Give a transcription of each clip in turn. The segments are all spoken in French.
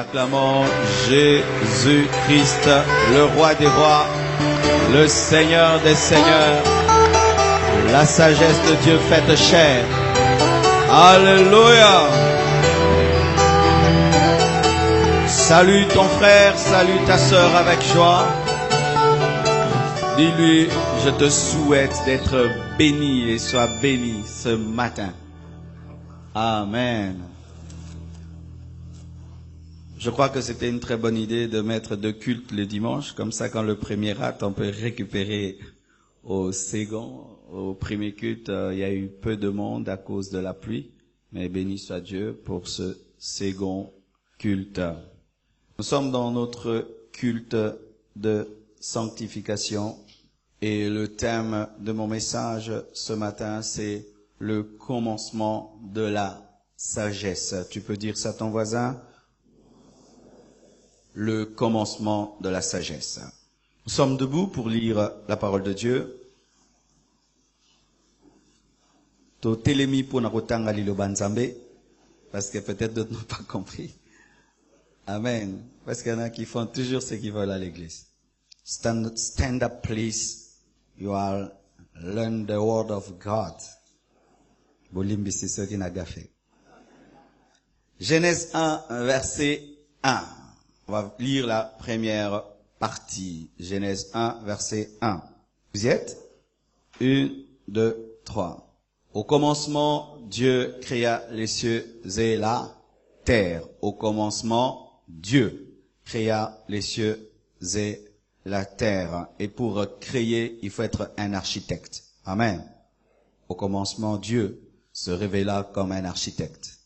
acclamons Jésus-Christ, le roi des rois, le Seigneur des seigneurs, la sagesse de Dieu faite chair. Alléluia. Salue ton frère, salue ta sœur avec joie. Dis-lui, je te souhaite d'être béni et sois béni ce matin. Amen. Je crois que c'était une très bonne idée de mettre 2 cultes le dimanche. Comme ça, quand le premier rate, on peut récupérer au second. Au premier culte, il y a eu peu de monde à cause de la pluie. Mais béni soit Dieu pour ce second culte. Nous sommes dans notre culte de sanctification. Et le thème de mon message ce matin, c'est le commencement de la sagesse. Tu peux dire ça à ton voisin? Le commencement de la sagesse. Nous sommes debout pour lire la parole de Dieu. To telemi pour nakotanga liloba nzambe, parce que peut-être d'autres n'ont pas compris. Amen. Parce qu'il y en a qui font toujours ce qu'ils veulent à l'église. Stand up, please. You are learn the word of God. Genèse 1, verset 1. On va lire la première partie. Genèse 1, verset 1. Vous y êtes? 1, 2, 3. Au commencement, Dieu créa les cieux et la terre. Au commencement, Dieu créa les cieux et la terre. Et pour créer, il faut être un architecte. Amen. Au commencement, Dieu se révéla comme un architecte.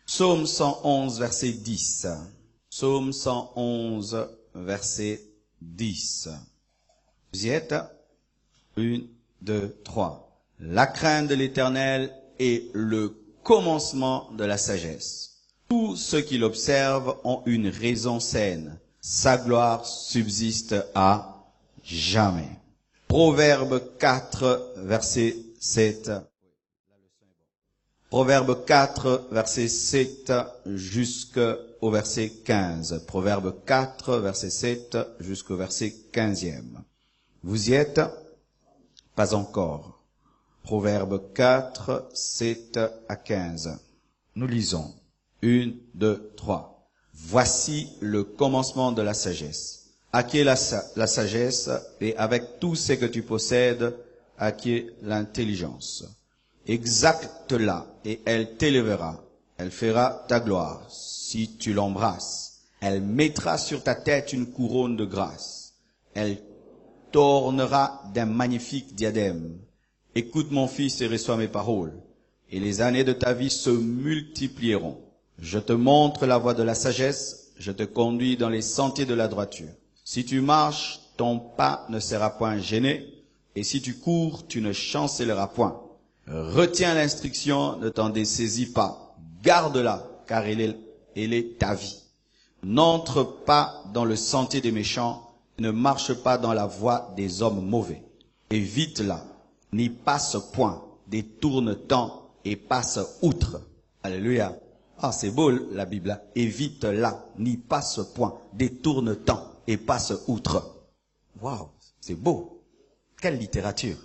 Psaume 111, verset 10. Psaume 111, verset 10. Vous y êtes? 1, 2, 3. La crainte de l'Éternel est le commencement de la sagesse. Tous ceux qui l'observent ont une raison saine. Sa gloire subsiste à jamais. Proverbe 4, verset 7. Proverbe 4, verset 7 jusqu'au verset 15. Proverbe 4, verset 7 jusqu'au verset 15e. Vous y êtes? Pas encore. Proverbe 4, 7 à 15. Nous lisons. 1, 2, 3. Voici le commencement de la sagesse. Acquiers la sagesse, et avec tout ce que tu possèdes, acquiers l'intelligence. Exacte-la, et elle t'élèvera. Elle fera ta gloire, si tu l'embrasses. Elle mettra sur ta tête une couronne de grâce. Elle t'ornera d'un magnifique diadème. Écoute mon fils et reçois mes paroles, et les années de ta vie se multiplieront. Je te montre la voie de la sagesse, je te conduis dans les sentiers de la droiture. Si tu marches, ton pas ne sera point gêné, et si tu cours, tu ne chancelleras point. Retiens l'instruction, ne t'en dessaisis pas. Garde-la, car elle est ta vie. N'entre pas dans le sentier des méchants, ne marche pas dans la voie des hommes mauvais. Évite-la, n'y passe point, détourne-t'en et passe outre. Alléluia. Ah, c'est beau la Bible. Évite-la, n'y passe point, détourne-t'en et passe outre. Waouh, c'est beau. Quelle littérature.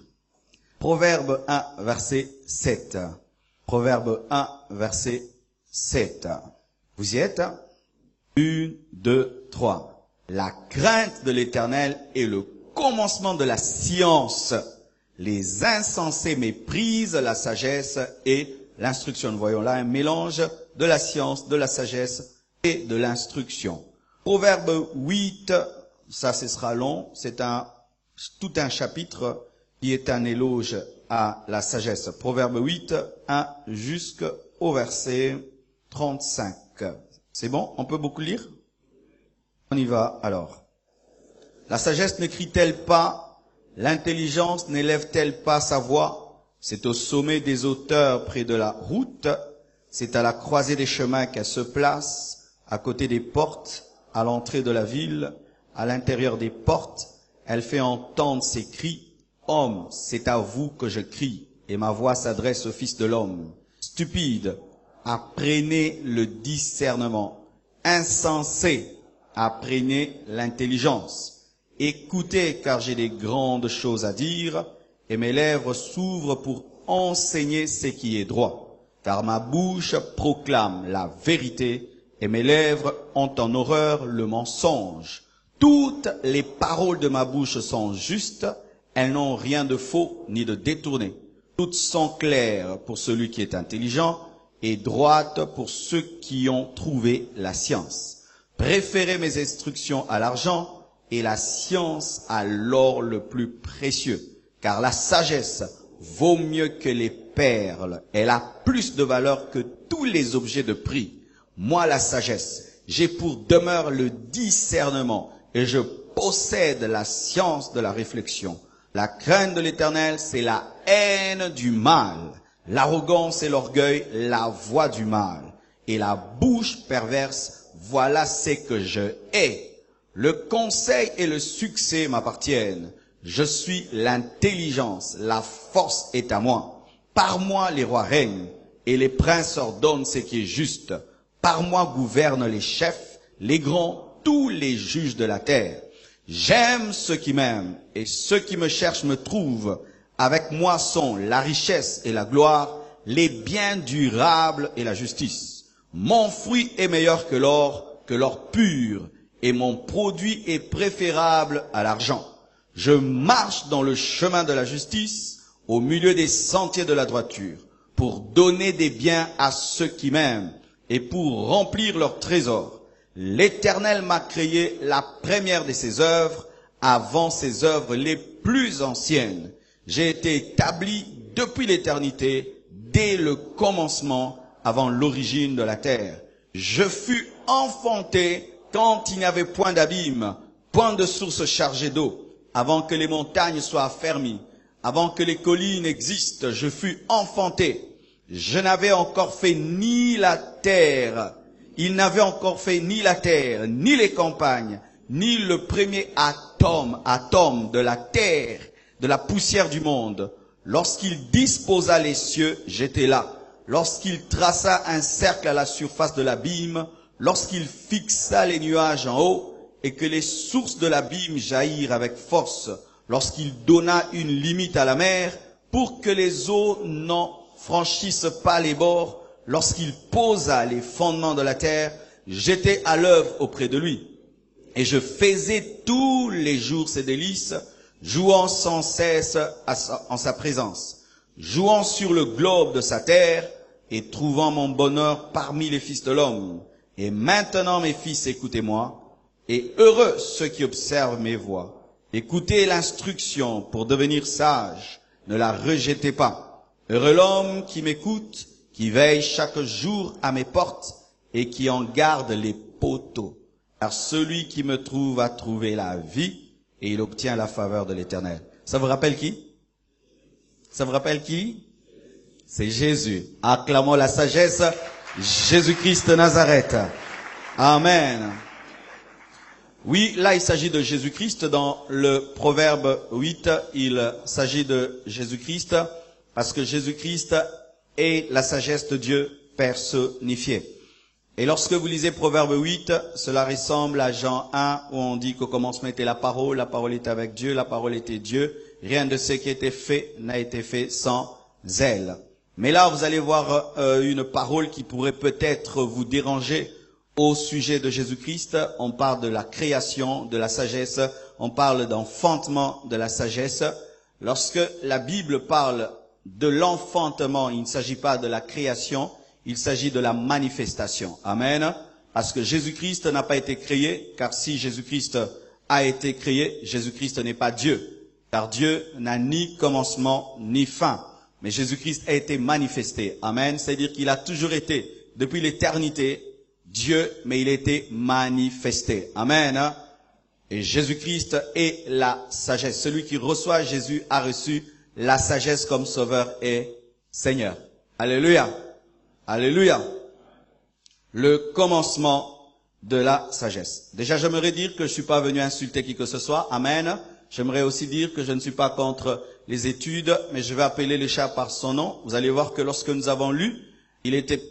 Proverbe 1, verset 7. Proverbe 1, verset 7. Vous y êtes? 1, 2, 3. La crainte de l'Éternel est le commencement de la science. Les insensés méprisent la sagesse et l'instruction. Nous voyons là un mélange de la science, de la sagesse et de l'instruction. Proverbe 8, ça ce sera long, c'est tout un chapitre qui est un éloge à la sagesse. Proverbe 8, 1 jusqu'au verset 35. C'est bon? On peut beaucoup lire? On y va alors. La sagesse ne crie-t-elle pas? L'intelligence n'élève-t-elle pas sa voix? C'est au sommet des hauteurs près de la route. C'est à la croisée des chemins qu'elle se place, à côté des portes, à l'entrée de la ville, à l'intérieur des portes. Elle fait entendre ses cris. Homme, c'est à vous que je crie, et ma voix s'adresse au Fils de l'homme. Stupide, apprenez le discernement. insensés, apprenez l'intelligence. Écoutez, car j'ai des grandes choses à dire, et mes lèvres s'ouvrent pour enseigner ce qui est droit. Car ma bouche proclame la vérité, et mes lèvres ont en horreur le mensonge. Toutes les paroles de ma bouche sont justes, elles n'ont rien de faux ni de détourné. Toutes sont claires pour celui qui est intelligent et droites pour ceux qui ont trouvé la science. Préférez mes instructions à l'argent et la science à l'or le plus précieux, car la sagesse vaut mieux que les perles. Elle a plus de valeur que tous les objets de prix. Moi, la sagesse, j'ai pour demeure le discernement et je possède la science de la réflexion. La crainte de l'Éternel, c'est la haine du mal. L'arrogance et l'orgueil, la voie du mal. Et la bouche perverse, voilà ce que je hais. Le conseil et le succès m'appartiennent. Je suis l'intelligence, la force est à moi. Par moi les rois règnent et les princes ordonnent ce qui est juste. Par moi gouvernent les chefs, les grands, tous les juges de la terre. J'aime ceux qui m'aiment et ceux qui me cherchent me trouvent. Avec moi sont la richesse et la gloire, les biens durables et la justice. Mon fruit est meilleur que l'or pur, et mon produit est préférable à l'argent. Je marche dans le chemin de la justice, au milieu des sentiers de la droiture, pour donner des biens à ceux qui m'aiment, et pour remplir leurs trésors. L'Éternel m'a créé la première de ses œuvres, avant ses œuvres les plus anciennes. J'ai été établi depuis l'éternité, dès le commencement, avant l'origine de la terre. Je fus enfanté quand il n'y avait point d'abîme, point de source chargée d'eau, avant que les montagnes soient affermies, avant que les collines existent, je fus enfanté. Je n'avais encore fait ni la terre, il n'avait encore fait ni la terre, ni les campagnes, ni le premier atome de la terre, de la poussière du monde. Lorsqu'il disposa les cieux, j'étais là. Lorsqu'il traça un cercle à la surface de l'abîme, lorsqu'il fixa les nuages en haut, et que les sources de l'abîme jaillirent avec force, lorsqu'il donna une limite à la mer, pour que les eaux n'en franchissent pas les bords, lorsqu'il posa les fondements de la terre, j'étais à l'œuvre auprès de lui. Et je faisais tous les jours ses délices, jouant sans cesse en sa présence, jouant sur le globe de sa terre et trouvant mon bonheur parmi les fils de l'homme. Et maintenant, mes fils, écoutez-moi, et heureux ceux qui observent mes voies. Écoutez l'instruction pour devenir sage, ne la rejetez pas. Heureux l'homme qui m'écoute, qui veille chaque jour à mes portes et qui en garde les poteaux. Car celui qui me trouve a trouvé la vie et il obtient la faveur de l'Éternel. Ça vous rappelle qui? Ça vous rappelle qui? C'est Jésus. Acclamons la sagesse, Jésus-Christ de Nazareth. Amen. Oui, là il s'agit de Jésus-Christ. Dans le Proverbe 8, il s'agit de Jésus-Christ parce que Jésus-Christ est la sagesse de Dieu personnifiée. Et lorsque vous lisez Proverbe 8, cela ressemble à Jean 1 où on dit qu'au commencement était la parole était avec Dieu, la parole était Dieu. Rien de ce qui était fait n'a été fait sans elle. Mais là, vous allez voir une parole qui pourrait peut-être vous déranger au sujet de Jésus-Christ. On parle de la création, de la sagesse. On parle d'enfantement de la sagesse. Lorsque la Bible parle de l'enfantement, il ne s'agit pas de la création, il s'agit de la manifestation. Amen. Parce que Jésus-Christ n'a pas été créé, car si Jésus-Christ a été créé, Jésus-Christ n'est pas Dieu. Car Dieu n'a ni commencement ni fin. Mais Jésus-Christ a été manifesté. Amen. C'est-à-dire qu'il a toujours été, depuis l'éternité, Dieu, mais il a été manifesté. Amen. Et Jésus-Christ est la sagesse. Celui qui reçoit Jésus a reçu la sagesse comme sauveur et Seigneur. Alléluia. Alléluia. Le commencement de la sagesse. Déjà, j'aimerais dire que je suis pas venu insulter qui que ce soit. Amen. J'aimerais aussi dire que je ne suis pas contre les études, mais je vais appeler le chat par son nom. Vous allez voir que lorsque nous avons lu, il était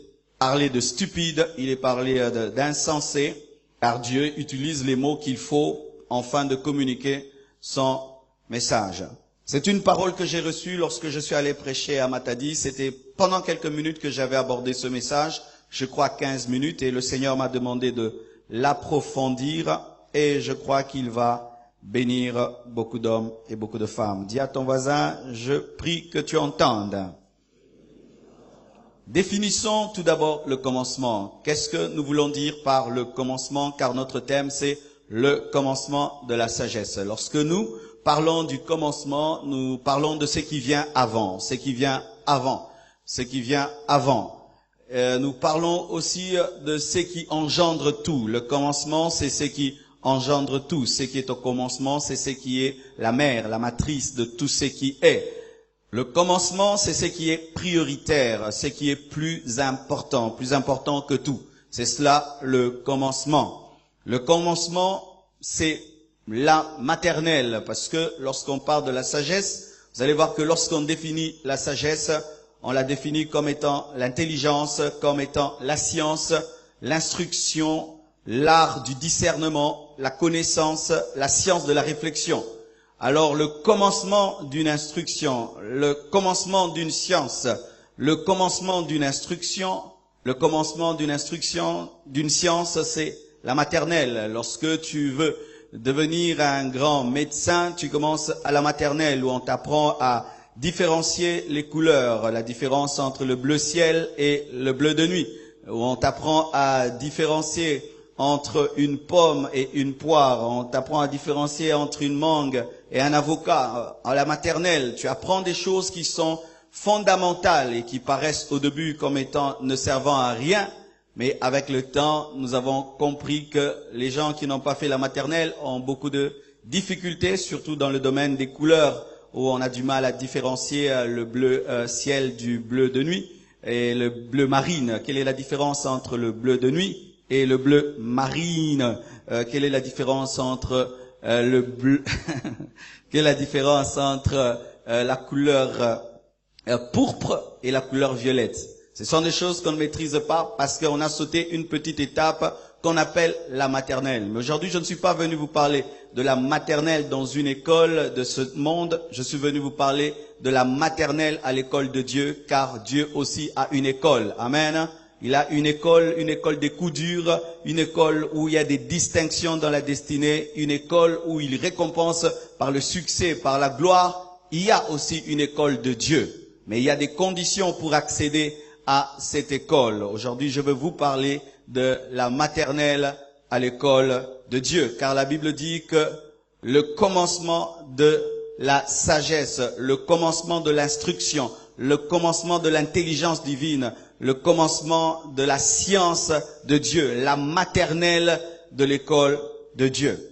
parlé de stupide, il est parlé d'insensé, car Dieu utilise les mots qu'il faut afin de communiquer son message. C'est une parole que j'ai reçue lorsque je suis allé prêcher à Matadi. C'était pendant quelques minutes que j'avais abordé ce message, je crois 15 minutes, et le Seigneur m'a demandé de l'approfondir, et je crois qu'il va bénir beaucoup d'hommes et beaucoup de femmes. Dis à ton voisin, je prie que tu entendes. Définissons tout d'abord le commencement. Qu'est-ce que nous voulons dire par le commencement? Car notre thème, c'est le commencement de la sagesse. Lorsque nous parlons du commencement, nous parlons de ce qui vient avant, ce qui vient avant, ce qui vient avant. Nous parlons aussi de ce qui engendre tout. Le commencement, c'est ce qui engendre tout. Ce qui est au commencement, c'est ce qui est la mère, la matrice de tout ce qui est. Le commencement, c'est ce qui est prioritaire, ce qui est plus important que tout. C'est cela le commencement. Le commencement, c'est la maternelle, parce que lorsqu'on parle de la sagesse, vous allez voir que lorsqu'on définit la sagesse, on la définit comme étant l'intelligence, comme étant la science, l'instruction, l'art du discernement, la connaissance, la science de la réflexion. Alors le commencement d'une instruction, le commencement d'une science, le commencement d'une instruction, d'une science, c'est la maternelle. Lorsque tu veux devenir un grand médecin, tu commences à la maternelle où on t'apprend à différencier les couleurs, la différence entre le bleu ciel et le bleu de nuit, où on t'apprend à différencier entre une pomme et une poire, on t'apprend à différencier entre une mangue et un avocat. À la maternelle, tu apprends des choses qui sont fondamentales et qui paraissent au début comme étant ne servant à rien, mais avec le temps, nous avons compris que les gens qui n'ont pas fait la maternelle ont beaucoup de difficultés, surtout dans le domaine des couleurs, où on a du mal à différencier le bleu ciel du bleu de nuit et le bleu marine. Quelle est la différence entre le bleu de nuit et le bleu marine? Quelle est la différence entre le bleu quelle est la différence entre la couleur pourpre et la couleur violette? Ce sont des choses qu'on ne maîtrise pas parce qu'on a sauté une petite étape qu'on appelle la maternelle. Mais aujourd'hui, je ne suis pas venu vous parler de la maternelle dans une école de ce monde. Je suis venu vous parler de la maternelle à l'école de Dieu, car Dieu aussi a une école. Amen. Il a une école des coups durs, une école où il y a des distinctions dans la destinée, une école où il récompense par le succès, par la gloire. Il y a aussi une école de Dieu. Mais il y a des conditions pour accéder à cette école. Aujourd'hui, je veux vous parler de la maternelle à l'école de Dieu. Car la Bible dit que le commencement de la sagesse, le commencement de l'instruction, le commencement de l'intelligence divine, le commencement de la science de Dieu, la maternelle de l'école de Dieu.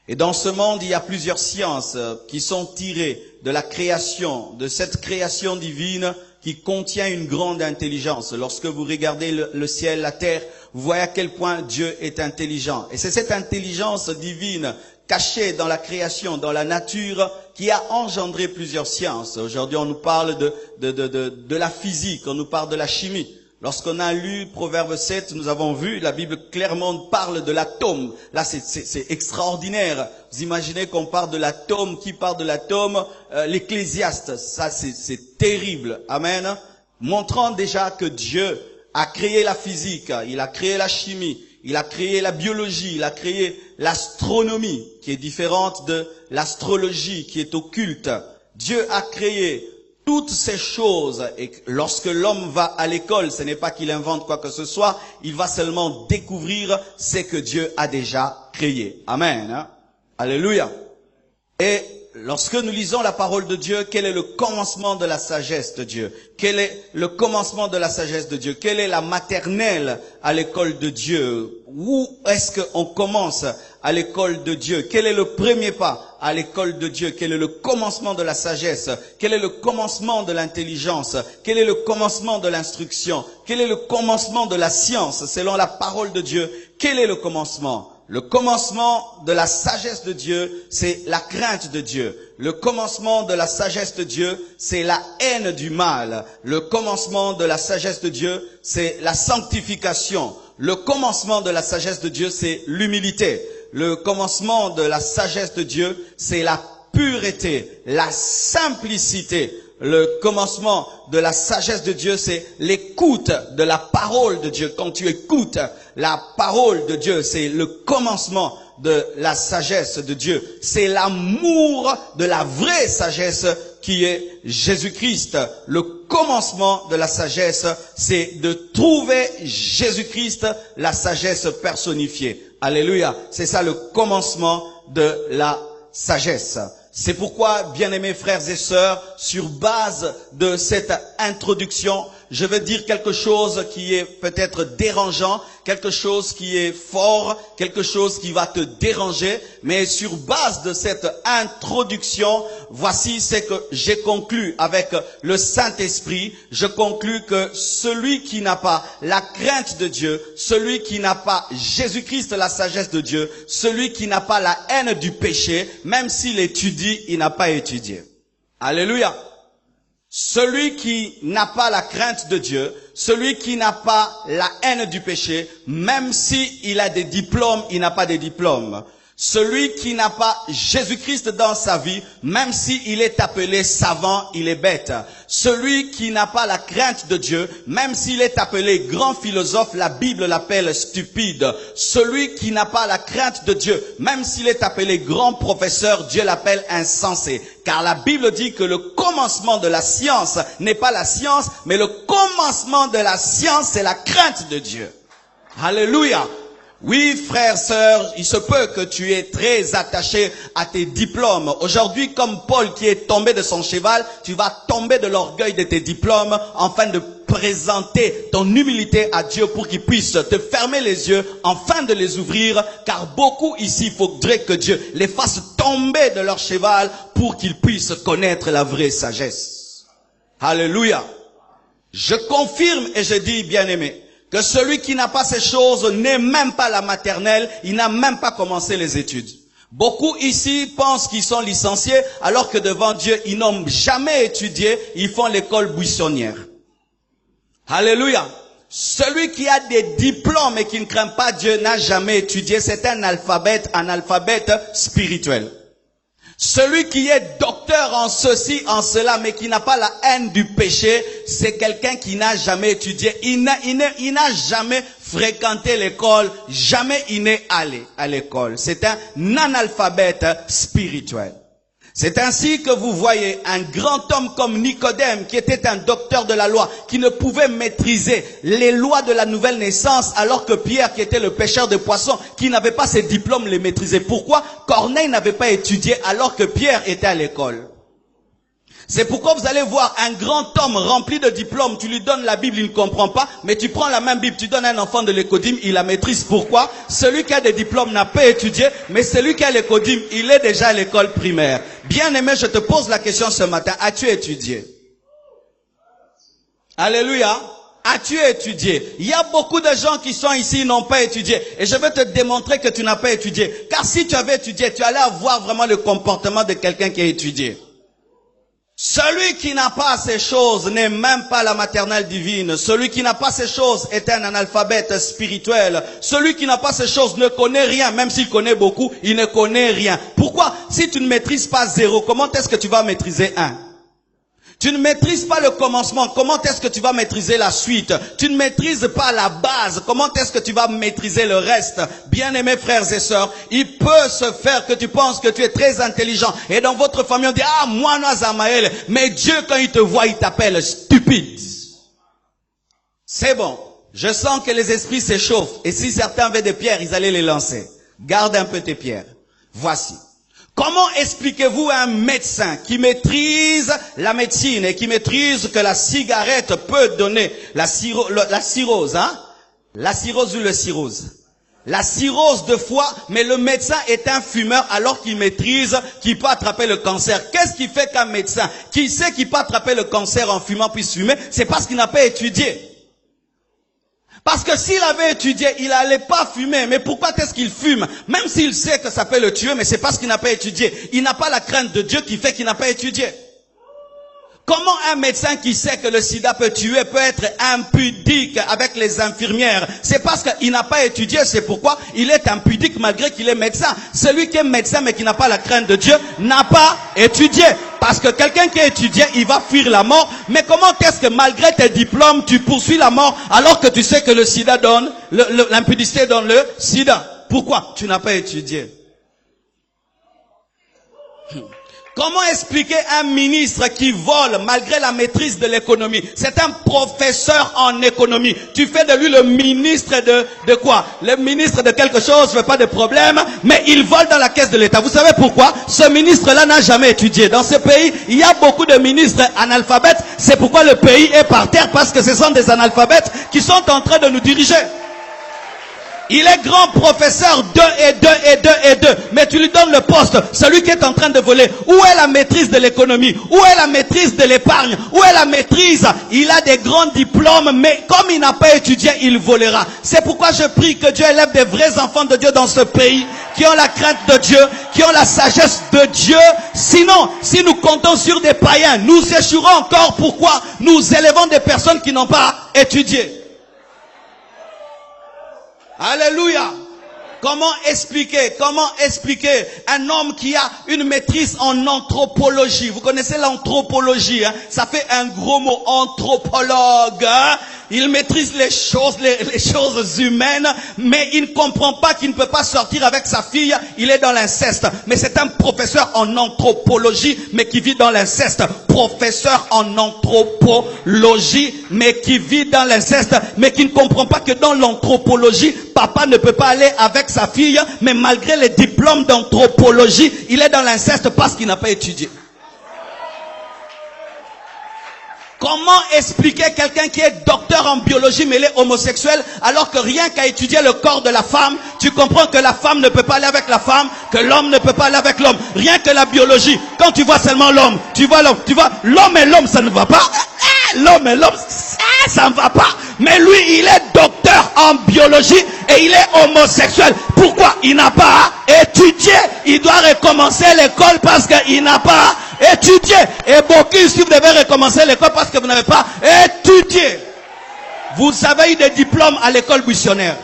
Et dans ce monde, il y a plusieurs sciences qui sont tirées de la création, de cette création divine qui contient une grande intelligence. Lorsque vous regardez le ciel, la terre, vous voyez à quel point Dieu est intelligent. Et c'est cette intelligence divine cachée dans la création, dans la nature, qui a engendré plusieurs sciences. Aujourd'hui, on nous parle de la physique, on nous parle de la chimie. Lorsqu'on a lu Proverbe 7, nous avons vu, la Bible clairement parle de l'atome. Là, c'est extraordinaire. Vous imaginez qu'on parle de l'atome, qui parle de l'atome? L'Ecclésiaste, ça c'est terrible. Amen. Montrant déjà que Dieu a créé la physique, il a créé la chimie, il a créé la biologie, il a créé l'astronomie, qui est différente de l'astrologie, qui est occulte. Dieu a créé toutes ces choses, et lorsque l'homme va à l'école, ce n'est pas qu'il invente quoi que ce soit, il va seulement découvrir ce que Dieu a déjà créé. Amen. Hein? Alléluia. Et lorsque nous lisons la parole de Dieu, quel est le commencement de la sagesse de Dieu? Quel est le commencement de la sagesse de Dieu? Quelle est la maternelle à l'école de Dieu? Où est-ce qu'on commence à l'école de Dieu? Quel est le premier pas à l'école de Dieu? Quel est le commencement de la sagesse? Quel est le commencement de l'intelligence? Quel est le commencement de l'instruction? Quel est le commencement de la science selon la parole de Dieu? Quel est le commencement? Le commencement de la sagesse de Dieu, c'est la crainte de Dieu. Le commencement de la sagesse de Dieu, c'est la haine du mal. Le commencement de la sagesse de Dieu, c'est la sanctification. Le commencement de la sagesse de Dieu, c'est l'humilité. Le commencement de la sagesse de Dieu, c'est la pureté, la simplicité. Le commencement de la sagesse de Dieu, c'est l'écoute de la parole de Dieu. Quand tu écoutes la parole de Dieu, c'est le commencement de la sagesse de Dieu. C'est l'amour de la vraie sagesse qui est Jésus-Christ. Le commencement de la sagesse, c'est de trouver Jésus-Christ, la sagesse personnifiée. Alléluia. C'est ça le commencement de la sagesse. C'est pourquoi, bien-aimés frères et sœurs, sur base de cette introduction, je vais dire quelque chose qui est peut-être dérangeant, quelque chose qui est fort, quelque chose qui va te déranger, mais sur base de cette introduction, voici ce que j'ai conclu avec le Saint-Esprit. Je conclus que celui qui n'a pas la crainte de Dieu, celui qui n'a pas Jésus-Christ, la sagesse de Dieu, celui qui n'a pas la haine du péché, même s'il étudie, il n'a pas étudié. Alléluia. Celui qui n'a pas la crainte de Dieu, celui qui n'a pas la haine du péché, même s'il a des diplômes, il n'a pas de diplômes. Celui qui n'a pas Jésus-Christ dans sa vie, même s'il est appelé savant, il est bête. Celui qui n'a pas la crainte de Dieu, même s'il est appelé grand philosophe, la Bible l'appelle stupide. Celui qui n'a pas la crainte de Dieu, même s'il est appelé grand professeur, Dieu l'appelle insensé. Car la Bible dit que le commencement de la science n'est pas la science, mais le commencement de la science, c'est la crainte de Dieu. Alléluia. Oui, frères, sœurs, il se peut que tu es très attaché à tes diplômes. Aujourd'hui, comme Paul qui est tombé de son cheval, tu vas tomber de l'orgueil de tes diplômes afin de présenter ton humilité à Dieu pour qu'il puisse te fermer les yeux, afin de les ouvrir, car beaucoup ici, il faudrait que Dieu les fasse tomber de leur cheval pour qu'ils puissent connaître la vraie sagesse. Alléluia. Je confirme et je dis, bien-aimé, que celui qui n'a pas ces choses n'est même pas la maternelle, il n'a même pas commencé les études. Beaucoup ici pensent qu'ils sont licenciés, alors que devant Dieu, ils n'ont jamais étudié, ils font l'école buissonnière. Alléluia. Celui qui a des diplômes et qui ne craint pas Dieu n'a jamais étudié, c'est un analphabète spirituel. Celui qui est docteur en ceci, en cela, mais qui n'a pas la haine du péché, c'est quelqu'un qui n'a jamais étudié. Il n'a jamais fréquenté l'école, jamais il n'est allé à l'école. C'est un analphabète spirituel. C'est ainsi que vous voyez un grand homme comme Nicodème, qui était un docteur de la loi, qui ne pouvait maîtriser les lois de la nouvelle naissance, alors que Pierre, qui était le pêcheur de poissons, qui n'avait pas ses diplômes, les maîtrisait. Pourquoi? Corneille n'avait pas étudié, alors que Pierre était à l'école. C'est pourquoi vous allez voir un grand homme rempli de diplômes, tu lui donnes la Bible, il ne comprend pas, mais tu prends la même Bible, tu donnes un enfant de l'écodime, il la maîtrise. Pourquoi? Celui qui a des diplômes n'a pas étudié, mais celui qui a l'écodime, il est déjà à l'école primaire. Bien-aimé, je te pose la question ce matin, as-tu étudié? Alléluia. As-tu étudié? Il y a beaucoup de gens qui sont ici, n'ont pas étudié. Et je vais te démontrer que tu n'as pas étudié. Car si tu avais étudié, tu allais avoir vraiment le comportement de quelqu'un qui a étudié. Celui qui n'a pas ces choses n'est même pas la maternelle divine. Celui qui n'a pas ces choses est un analphabète spirituel. Celui qui n'a pas ces choses ne connaît rien. Même s'il connaît beaucoup, il ne connaît rien. Pourquoi? Si tu ne maîtrises pas 0, comment est-ce que tu vas maîtriser 1? Tu ne maîtrises pas le commencement, comment est-ce que tu vas maîtriser la suite? Tu ne maîtrises pas la base, comment est-ce que tu vas maîtriser le reste? Bien-aimés frères et sœurs, il peut se faire que tu penses que tu es très intelligent. Et dans votre famille, on dit, ah, moi, Nazamaël. Mais Dieu, quand il te voit, il t'appelle stupide. C'est bon. Je sens que les esprits s'échauffent. Et si certains avaient des pierres, ils allaient les lancer. Garde un peu tes pierres. Voici. Comment expliquez-vous à un médecin qui maîtrise la médecine et qui maîtrise que la cigarette peut donner la cirrhose, hein? La cirrhose ou le cirrhose? La cirrhose de foie, mais le médecin est un fumeur alors qu'il maîtrise qu'il peut attraper le cancer. Qu'est-ce qui fait qu'un médecin qui sait qu'il peut attraper le cancer en fumant puisse fumer? C'est parce qu'il n'a pas étudié. Parce que s'il avait étudié, il n'allait pas fumer. Mais pourquoi est-ce qu'il fume? Même s'il sait que ça peut le tuer, mais c'est parce qu'il n'a pas étudié. Il n'a pas la crainte de Dieu qui fait qu'il n'a pas étudié. Comment un médecin qui sait que le sida peut tuer peut être impudique avec les infirmières? C'est parce qu'il n'a pas étudié, c'est pourquoi il est impudique malgré qu'il est médecin. Celui qui est médecin mais qui n'a pas la crainte de Dieu n'a pas étudié. Parce que quelqu'un qui a étudié, il va fuir la mort. Mais comment est-ce que malgré tes diplômes, tu poursuis la mort alors que tu sais que le sida donne, l'impudicité donne le sida? Pourquoi? Tu n'as pas étudié. Comment expliquer un ministre qui vole malgré la maîtrise de l'économie? C'est un professeur en économie. Tu fais de lui le ministre de quoi? Le ministre de quelque chose, fait pas de problème, mais il vole dans la caisse de l'État. Vous savez pourquoi? Ce ministre-là n'a jamais étudié. Dans ce pays, il y a beaucoup de ministres analphabètes. C'est pourquoi le pays est par terre, parce que ce sont des analphabètes qui sont en train de nous diriger. Il est grand professeur 2 et 2 et 2 et 2. Mais tu lui donnes le poste, celui qui est en train de voler. Où est la maîtrise de l'économie? Où est la maîtrise de l'épargne? Où est la maîtrise? Il a des grands diplômes, mais comme il n'a pas étudié, il volera. C'est pourquoi je prie que Dieu élève des vrais enfants de Dieu dans ce pays, qui ont la crainte de Dieu, qui ont la sagesse de Dieu. Sinon, si nous comptons sur des païens, nous échouerons encore. Pourquoi? Nous élevons des personnes qui n'ont pas étudié. Alléluia. Comment expliquer un homme qui a une maîtrise en anthropologie? Vous connaissez l'anthropologie, hein? Ça fait un gros mot, anthropologue, hein? Il maîtrise les choses humaines, mais il ne comprend pas qu'il ne peut pas sortir avec sa fille, il est dans l'inceste. Mais c'est un professeur en anthropologie, mais qui vit dans l'inceste. Professeur en anthropologie, mais qui vit dans l'inceste, mais qui ne comprend pas que dans l'anthropologie, papa ne peut pas aller avec sa fille, mais malgré les diplômes d'anthropologie, il est dans l'inceste parce qu'il n'a pas étudié. Comment expliquer quelqu'un qui est docteur en biologie mais il est homosexuel alors que rien qu'à étudier le corps de la femme, tu comprends que la femme ne peut pas aller avec la femme, que l'homme ne peut pas aller avec l'homme. Rien que la biologie, quand tu vois seulement l'homme, tu vois l'homme et l'homme ça ne va pas. L'homme et l'homme ça ne va pas. Mais lui il est docteur en biologie et il est homosexuel. Pourquoi? Il n'a pas étudié. Il doit recommencer l'école parce qu'il n'a pas étudier. Et beaucoup ici, vous devez recommencer l'école parce que vous n'avez pas étudié. Vous avez eu des diplômes à l'école buissonnaire.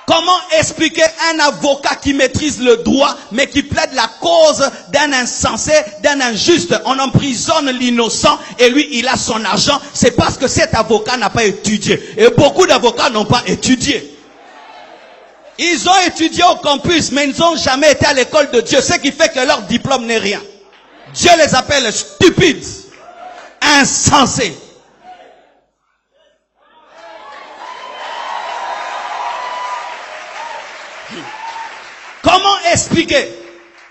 Comment expliquer un avocat qui maîtrise le droit, mais qui plaide la cause d'un insensé, d'un injuste? On emprisonne l'innocent et lui, il a son argent. C'est parce que cet avocat n'a pas étudié. Et beaucoup d'avocats n'ont pas étudié. Ils ont étudié au campus, mais ils n'ont jamais été à l'école de Dieu. Ce qui fait que leur diplôme n'est rien. Dieu les appelle stupides, insensés. Comment expliquer?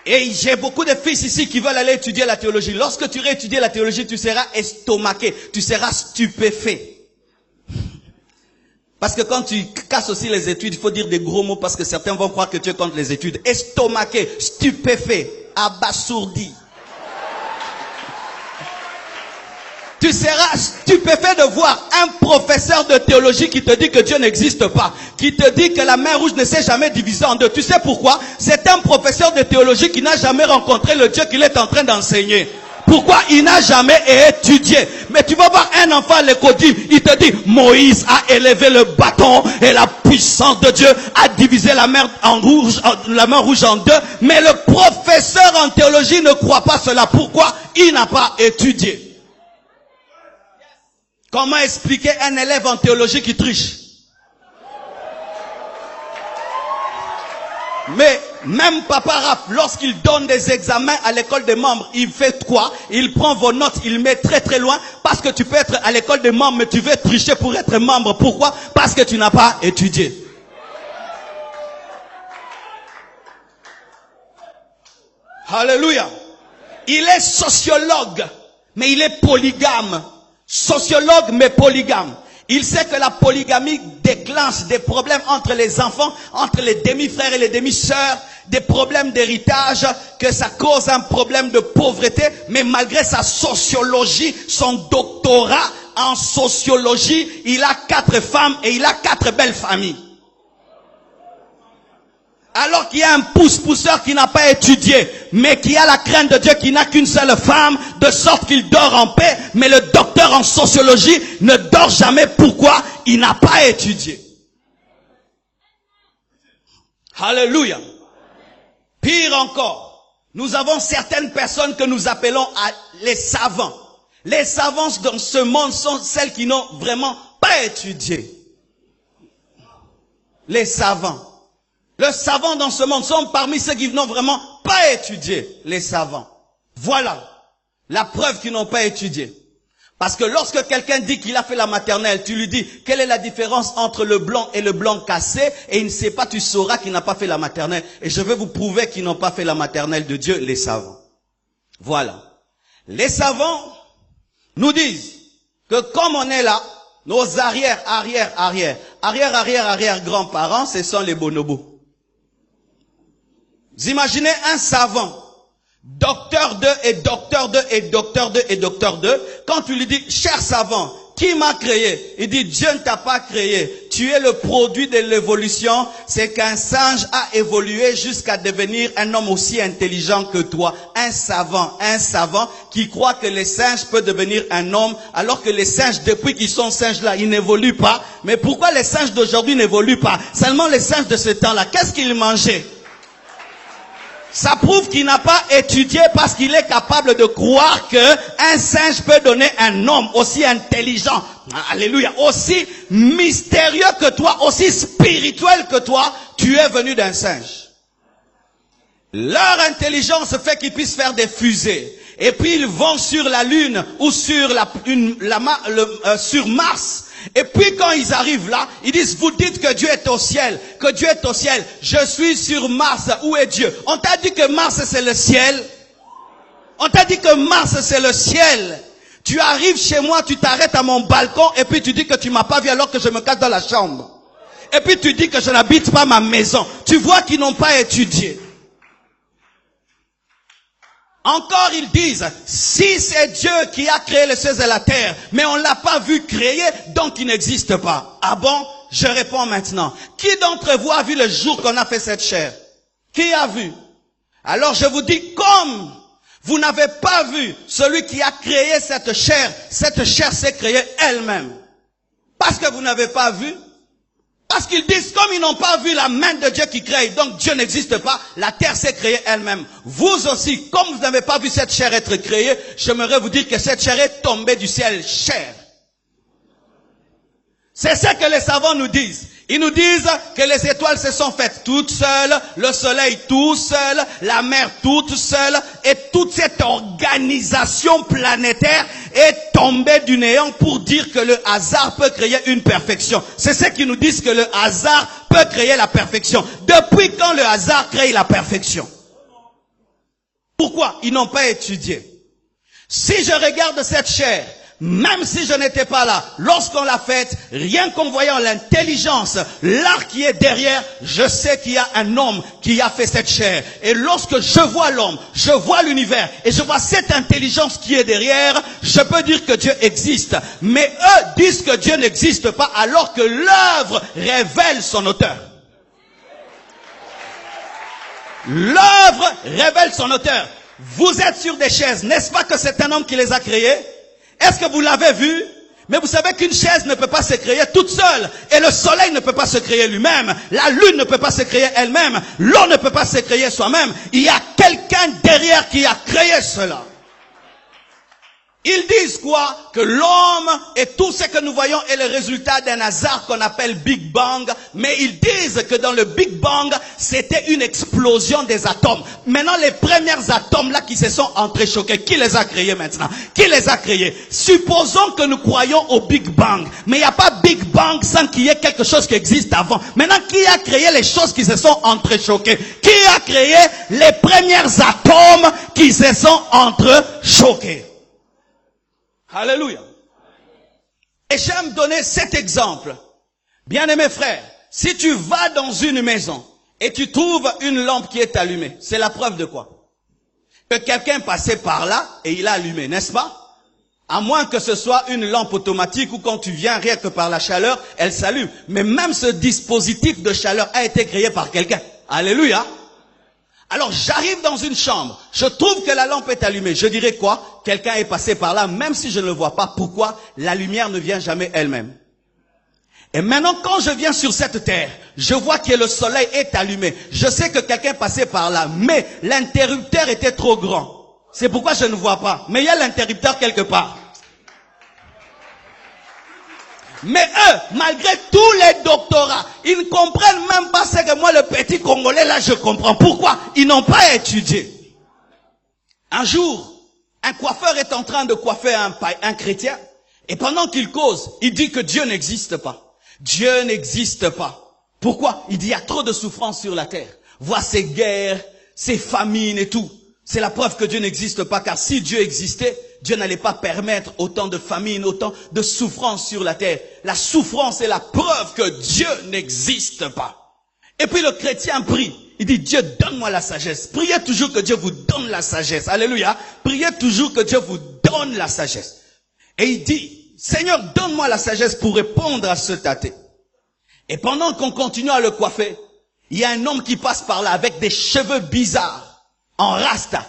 Et j'ai beaucoup de fils ici qui veulent aller étudier la théologie. Lorsque tu iras étudier la théologie, tu seras estomaqué, tu seras stupéfait. Parce que quand tu casses aussi les études, il faut dire des gros mots parce que certains vont croire que tu es contre les études. Estomaqué, stupéfait, abasourdi. Tu seras stupéfait de voir un professeur de théologie qui te dit que Dieu n'existe pas, qui te dit que la mer rouge ne s'est jamais divisée en deux. Tu sais pourquoi? C'est un professeur de théologie qui n'a jamais rencontré le Dieu qu'il est en train d'enseigner. Pourquoi? Il n'a jamais étudié. Mais tu vas voir un enfant à l'école, il te dit, Moïse a élevé le bâton et la puissance de Dieu a divisé la mer rouge en deux. Mais le professeur en théologie ne croit pas cela. Pourquoi? Il n'a pas étudié. Comment expliquer un élève en théologie qui triche? Mais même Papa Raph, lorsqu'il donne des examens à l'école des membres, il fait quoi? Il prend vos notes, il met très très loin, parce que tu peux être à l'école des membres, mais tu veux tricher pour être membre. Pourquoi? Parce que tu n'as pas étudié. Alléluia. Il est sociologue, mais il est polygame. Sociologue, mais polygame. Il sait que la polygamie déclenche des problèmes entre les enfants, entre les demi-frères et les demi-sœurs, des problèmes d'héritage, que ça cause un problème de pauvreté, mais malgré sa sociologie, son doctorat en sociologie, il a 4 femmes et il a 4 belles familles. Alors qu'il y a un pousse-pousseur qui n'a pas étudié, mais qui a la crainte de Dieu, qui n'a qu'une seule femme, de sorte qu'il dort en paix. Mais le docteur en sociologie ne dort jamais. Pourquoi? Il n'a pas étudié. Alléluia. Pire encore, nous avons certaines personnes que nous appelons les savants. Les savants dans ce monde sont celles qui n'ont vraiment pas étudié. Les savants. Les savants dans ce monde sont parmi ceux qui n'ont vraiment pas étudié. Les savants. Voilà la preuve qu'ils n'ont pas étudié. Parce que lorsque quelqu'un dit qu'il a fait la maternelle, tu lui dis quelle est la différence entre le blanc et le blanc cassé, et il ne sait pas, tu sauras qu'il n'a pas fait la maternelle. Et je vais vous prouver qu'ils n'ont pas fait la maternelle de Dieu, les savants. Voilà. Les savants nous disent que comme on est là, nos arrière-grands-parents, ce sont les bonobos. Vous imaginez un savant, docteur 2 et docteur 2 et docteur 2 et docteur 2, quand tu lui dis, cher savant, qui m'a créé? Il dit, Dieu ne t'a pas créé. Tu es le produit de l'évolution. C'est qu'un singe a évolué jusqu'à devenir un homme aussi intelligent que toi. Un savant qui croit que les singes peuvent devenir un homme, alors que les singes, depuis qu'ils sont singes là, ils n'évoluent pas. Mais pourquoi les singes d'aujourd'hui n'évoluent pas? Seulement les singes de ce temps-là, qu'est-ce qu'ils mangeaient? Ça prouve qu'il n'a pas étudié parce qu'il est capable de croire que un singe peut donner un homme aussi intelligent, alléluia, aussi mystérieux que toi, aussi spirituel que toi. Tu es venu d'un singe. Leur intelligence fait qu'ils puissent faire des fusées. Et puis ils vont sur la Lune ou sur sur Mars. Et puis quand ils arrivent là, ils disent, vous dites que Dieu est au ciel, que Dieu est au ciel. Je suis sur Mars, où est Dieu? On t'a dit que Mars c'est le ciel. On t'a dit que Mars c'est le ciel. Tu arrives chez moi, tu t'arrêtes à mon balcon et puis tu dis que tu m'as pas vu alors que je me cache dans la chambre. Et puis tu dis que je n'habite pas ma maison. Tu vois qu'ils n'ont pas étudié. Encore ils disent, si c'est Dieu qui a créé les cieux et la terre, mais on ne l'a pas vu créer, donc il n'existe pas. Ah bon? Je réponds maintenant. Qui d'entre vous a vu le jour qu'on a fait cette chair? Qui a vu? Alors je vous dis, comme vous n'avez pas vu celui qui a créé cette chair s'est créée elle-même. Parce que vous n'avez pas vu. Parce qu'ils disent, comme ils n'ont pas vu la main de Dieu qui crée, donc Dieu n'existe pas, la terre s'est créée elle-même. Vous aussi, comme vous n'avez pas vu cette chair être créée, j'aimerais vous dire que cette chair est tombée du ciel, chair. C'est ce que les savants nous disent. Ils nous disent que les étoiles se sont faites toutes seules, le soleil tout seul, la mer toute seule, et toute cette organisation planétaire est tombée du néant pour dire que le hasard peut créer une perfection. C'est ce qu'ils nous disent, que le hasard peut créer la perfection. Depuis quand le hasard crée la perfection? Pourquoi? Ils n'ont pas étudié. Si je regarde cette chair, même si je n'étais pas là, lorsqu'on l'a faite, rien qu'en voyant l'intelligence, l'art qui est derrière, je sais qu'il y a un homme qui a fait cette chair. Et lorsque je vois l'homme, je vois l'univers, et je vois cette intelligence qui est derrière, je peux dire que Dieu existe. Mais eux disent que Dieu n'existe pas, alors que l'œuvre révèle son auteur. L'œuvre révèle son auteur. Vous êtes sur des chaises, n'est-ce pas que c'est un homme qui les a créées? Est-ce que vous l'avez vu? Mais vous savez qu'une chaise ne peut pas se créer toute seule. Et le soleil ne peut pas se créer lui-même. La lune ne peut pas se créer elle-même. L'eau ne peut pas se créer soi-même. Il y a quelqu'un derrière qui a créé cela. Ils disent quoi? Que l'homme et tout ce que nous voyons est le résultat d'un hasard qu'on appelle Big Bang. Mais ils disent que dans le Big Bang, c'était une explosion des atomes. Maintenant, les premiers atomes là qui se sont entrechoqués, qui les a créés maintenant? Qui les a créés? Supposons que nous croyons au Big Bang. Mais il n'y a pas Big Bang sans qu'il y ait quelque chose qui existe avant. Maintenant, qui a créé les choses qui se sont entrechoquées? Qui a créé les premiers atomes qui se sont entrechoqués? Alléluia. Et j'aime donner cet exemple. Bien-aimés frères, si tu vas dans une maison et tu trouves une lampe qui est allumée, c'est la preuve de quoi? Que quelqu'un passait par là et il a allumé, n'est-ce pas? À moins que ce soit une lampe automatique où quand tu viens, rien que par la chaleur, elle s'allume. Mais même ce dispositif de chaleur a été créé par quelqu'un. Alléluia. Alors j'arrive dans une chambre, je trouve que la lampe est allumée. Je dirais quoi? Quelqu'un est passé par là, même si je ne le vois pas. Pourquoi? La lumière ne vient jamais elle-même. Et maintenant, quand je viens sur cette terre, je vois que le soleil est allumé. Je sais que quelqu'un est passé par là, mais l'interrupteur était trop grand. C'est pourquoi je ne vois pas. Mais il y a l'interrupteur quelque part. Mais eux, malgré tous les doctorats, ils ne comprennent même pas ce que moi, le petit Congolais, là, je comprends. Pourquoi? Ils n'ont pas étudié. Un jour, un coiffeur est en train de coiffer un chrétien. Et pendant qu'il cause, il dit que Dieu n'existe pas. Dieu n'existe pas. Pourquoi? Il dit il y a trop de souffrance sur la terre. Vois ces guerres, ces famines et tout. C'est la preuve que Dieu n'existe pas, car si Dieu existait, Dieu n'allait pas permettre autant de famines, autant de souffrances sur la terre. La souffrance est la preuve que Dieu n'existe pas. Et puis le chrétien prie. Il dit, Dieu, donne-moi la sagesse. Priez toujours que Dieu vous donne la sagesse. Alléluia. Priez toujours que Dieu vous donne la sagesse. Et il dit, Seigneur, donne-moi la sagesse pour répondre à ce tâté. Et pendant qu'on continue à le coiffer, il y a un homme qui passe par là avec des cheveux bizarres. En rasta.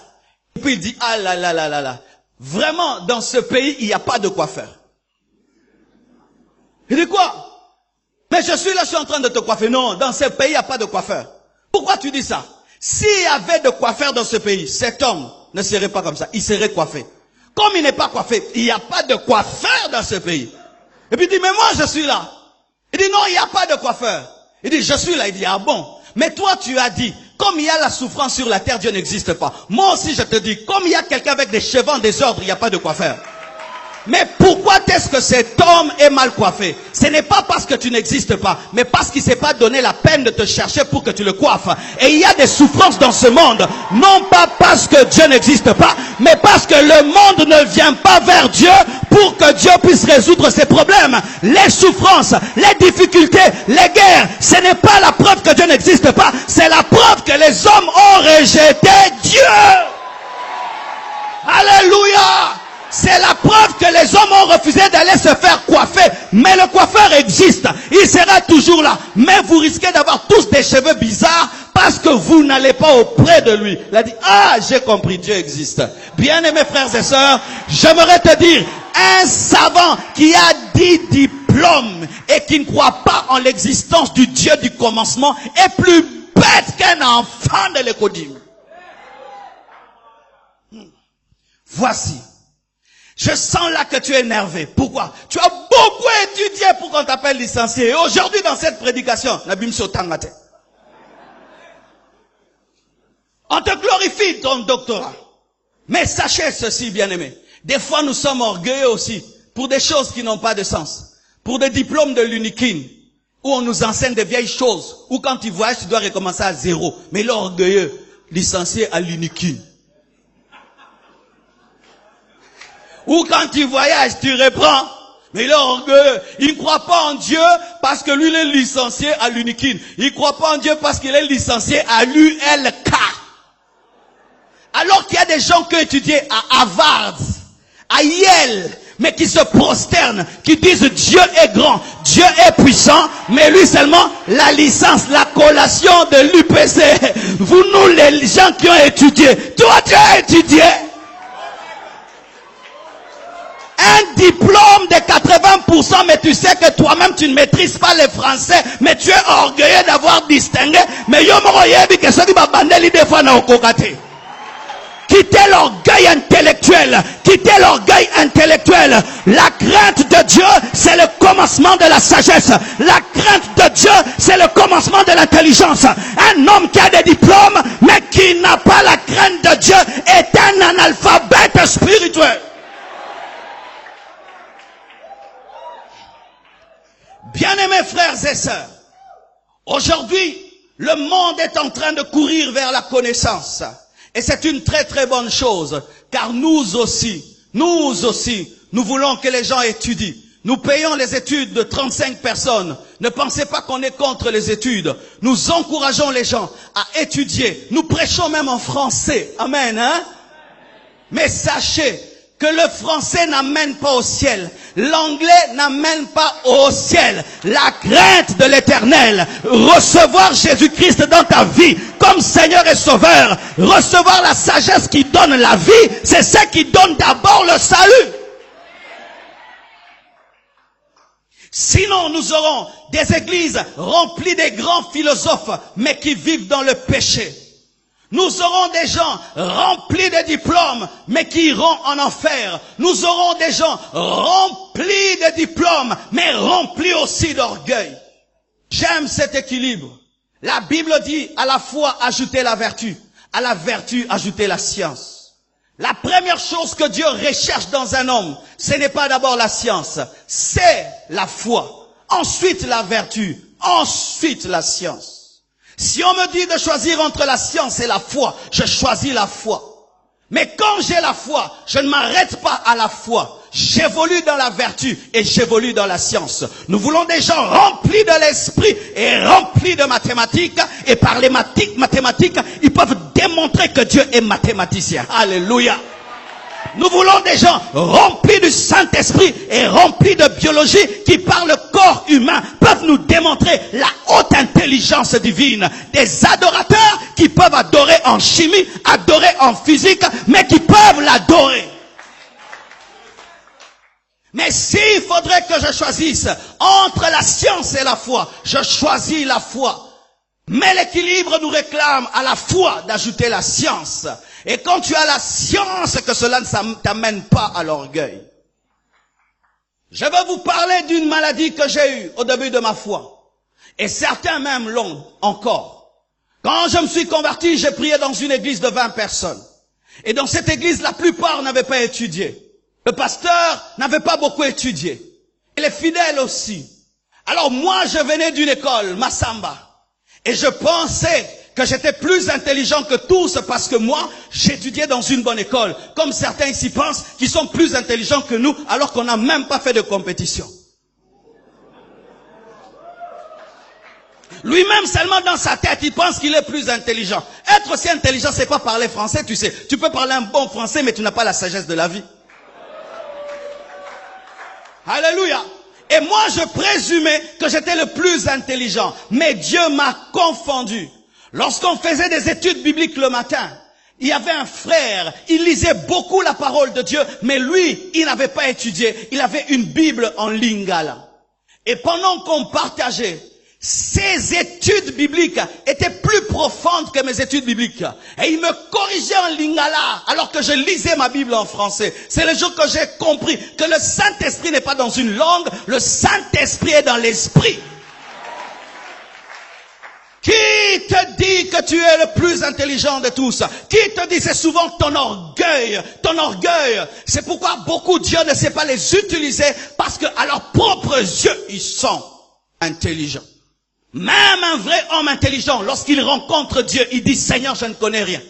Et puis il dit, ah là là là là là. Vraiment, dans ce pays, il n'y a pas de coiffeur. Il dit quoi? Mais je suis là, je suis en train de te coiffer. Non, dans ce pays, il n'y a pas de coiffeur. Pourquoi tu dis ça? S'il y avait de coiffeur dans ce pays, cet homme ne serait pas comme ça. Il serait coiffé. Comme il n'est pas coiffé, il n'y a pas de coiffeur dans ce pays. Et puis il dit, mais moi je suis là. Il dit, non, il n'y a pas de coiffeur. Il dit, je suis là. Il dit, ah bon? Mais toi, tu as dit, comme il y a la souffrance sur la terre, Dieu n'existe pas. Moi aussi, je te dis, comme il y a quelqu'un avec des cheveux en désordre, il n'y a pas de coiffeur. Mais pourquoi est-ce que cet homme est mal coiffé? Ce n'est pas parce que tu n'existes pas, mais parce qu'il ne s'est pas donné la peine de te chercher pour que tu le coiffes. Et il y a des souffrances dans ce monde, non pas parce que Dieu n'existe pas, mais parce que le monde ne vient pas vers Dieu pour que Dieu puisse résoudre ses problèmes. Les souffrances, les difficultés, les guerres, ce n'est pas la preuve que Dieu n'existe pas, c'est la preuve que les hommes ont rejeté Dieu. Alléluia! C'est la preuve que les hommes ont refusé d'aller se faire coiffer. Mais le coiffeur existe. Il sera toujours là. Mais vous risquez d'avoir tous des cheveux bizarres parce que vous n'allez pas auprès de lui. Il a dit, ah, j'ai compris, Dieu existe. Bien-aimés frères et sœurs, j'aimerais te dire, un savant qui a 10 diplômes et qui ne croit pas en l'existence du Dieu du commencement est plus bête qu'un enfant de l'écodime. Voici. Je sens là que tu es énervé. Pourquoi? Tu as beaucoup étudié pour qu'on t'appelle licencié. Et aujourd'hui, dans cette prédication, on te glorifie ton doctorat. Mais sachez ceci, bien-aimés. Des fois, nous sommes orgueilleux aussi pour des choses qui n'ont pas de sens. Pour des diplômes de l'uniquine, où on nous enseigne des vieilles choses, où quand tu voyages, tu dois recommencer à zéro. Mais l'orgueilleux, licencié à l'uniquine. Ou quand tu voyages, tu reprends. Mais il est orgueilleux. Il ne croit pas en Dieu parce que lui, il est licencié à l'uniquine. Il ne croit pas en Dieu parce qu'il est licencié à l'ULK. Alors qu'il y a des gens qui ont étudié à Harvard, à Yale, mais qui se prosternent, qui disent Dieu est grand, Dieu est puissant, mais lui seulement, la licence, la collation de l'UPC. Vous, nous, les gens qui ont étudié, toi, tu as étudié. Un diplôme de 80%, mais tu sais que toi-même tu ne maîtrises pas le français, mais tu es orgueilleux d'avoir distingué. Mais yo moroyebi que ceux qui babandeli des fois na okokate. Quittez l'orgueil intellectuel. Quittez l'orgueil intellectuel. La crainte de Dieu, c'est le commencement de la sagesse. La crainte de Dieu, c'est le commencement de l'intelligence. Un homme qui a des diplômes, mais qui n'a pas la crainte de Dieu, est un analphabète spirituel. Bien-aimés frères et sœurs, aujourd'hui, le monde est en train de courir vers la connaissance. Et c'est une très très bonne chose, car nous aussi, nous voulons que les gens étudient. Nous payons les études de 35 personnes. Ne pensez pas qu'on est contre les études. Nous encourageons les gens à étudier. Nous prêchons même en français. Amen, hein? Mais sachez que le français n'amène pas au ciel, l'anglais n'amène pas au ciel. La crainte de l'Éternel, recevoir Jésus-Christ dans ta vie comme Seigneur et Sauveur, recevoir la sagesse qui donne la vie, c'est ce qui donne d'abord le salut. Sinon, nous aurons des églises remplies des grands philosophes, mais qui vivent dans le péché. Nous aurons des gens remplis de diplômes, mais qui iront en enfer. Nous aurons des gens remplis de diplômes, mais remplis aussi d'orgueil. J'aime cet équilibre. La Bible dit à la foi ajouter la vertu, à la vertu ajouter la science. La première chose que Dieu recherche dans un homme, ce n'est pas d'abord la science, c'est la foi. Ensuite la vertu, ensuite la science. Si on me dit de choisir entre la science et la foi, je choisis la foi. Mais quand j'ai la foi, je ne m'arrête pas à la foi. J'évolue dans la vertu et j'évolue dans la science. Nous voulons des gens remplis de l'esprit et remplis de mathématiques. Et par les mathématiques, ils peuvent démontrer que Dieu est mathématicien. Alléluia. Nous voulons des gens remplis du Saint-Esprit et remplis de biologie qui par le corps humain peuvent nous démontrer la haute intelligence divine. Des adorateurs qui peuvent adorer en chimie, adorer en physique, mais qui peuvent l'adorer. Mais s'il faudrait que je choisisse entre la science et la foi, je choisis la foi. Mais l'équilibre nous réclame à la foi d'ajouter la science. Et quand tu as la science, que cela ne t'amène pas à l'orgueil. Je veux vous parler d'une maladie que j'ai eue au début de ma foi. Et certains même l'ont encore. Quand je me suis converti, j'ai prié dans une église de 20 personnes. Et dans cette église, la plupart n'avaient pas étudié. Le pasteur n'avait pas beaucoup étudié. Et les fidèles aussi. Alors moi, je venais d'une école, Massamba. Et je pensais que j'étais plus intelligent que tous parce que moi, j'étudiais dans une bonne école. Comme certains ici pensent qu'ils sont plus intelligents que nous alors qu'on n'a même pas fait de compétition. Lui-même seulement dans sa tête, il pense qu'il est plus intelligent. Être aussi intelligent, c'est pas parler français, tu sais. Tu peux parler un bon français, mais tu n'as pas la sagesse de la vie. Alléluia. Et moi, je présumais que j'étais le plus intelligent. Mais Dieu m'a confondu. Lorsqu'on faisait des études bibliques le matin, il y avait un frère, il lisait beaucoup la parole de Dieu, mais lui, il n'avait pas étudié. Il avait une Bible en lingala. Et pendant qu'on partageait, ses études bibliques étaient plus profondes que mes études bibliques. Et il me corrigeait en lingala alors que je lisais ma Bible en français. C'est le jour que j'ai compris que le Saint-Esprit n'est pas dans une langue, le Saint-Esprit est dans l'esprit. Qui te dit que tu es le plus intelligent de tous? Qui te dit? C'est souvent ton orgueil. Ton orgueil. C'est pourquoi beaucoup Dieu ne sait pas les utiliser parce que à leurs propres yeux, ils sont intelligents. Même un vrai homme intelligent, lorsqu'il rencontre Dieu, il dit, Seigneur, je ne connais rien.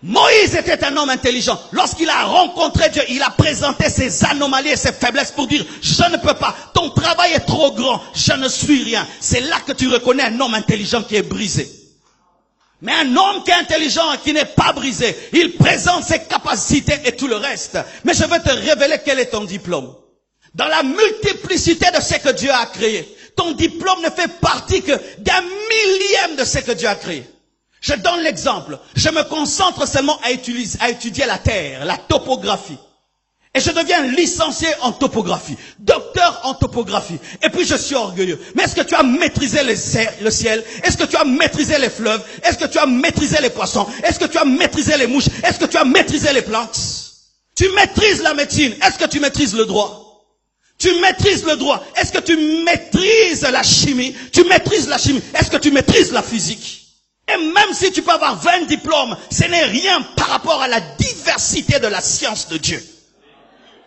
Moïse était un homme intelligent. Lorsqu'il a rencontré Dieu, il a présenté ses anomalies et ses faiblesses pour dire, je ne peux pas, ton travail est trop grand, je ne suis rien. C'est là que tu reconnais un homme intelligent qui est brisé. Mais un homme qui est intelligent et qui n'est pas brisé, il présente ses capacités et tout le reste. Mais je veux te révéler quel est ton diplôme. Dans la multiplicité de ce que Dieu a créé, ton diplôme ne fait partie que d'un millième de ce que Dieu a créé. Je donne l'exemple. Je me concentre seulement à étudier la terre, la topographie. Et je deviens licencié en topographie, docteur en topographie. Et puis je suis orgueilleux. Mais est-ce que tu as maîtrisé le ciel? Est-ce que tu as maîtrisé les fleuves? Est-ce que tu as maîtrisé les poissons? Est-ce que tu as maîtrisé les mouches? Est-ce que tu as maîtrisé les plantes? Tu maîtrises la médecine. Est-ce que tu maîtrises le droit? Tu maîtrises le droit. Est-ce que tu maîtrises la chimie? Tu maîtrises la chimie. Est-ce que tu maîtrises la physique? Et même si tu peux avoir 20 diplômes, ce n'est rien par rapport à la diversité de la science de Dieu.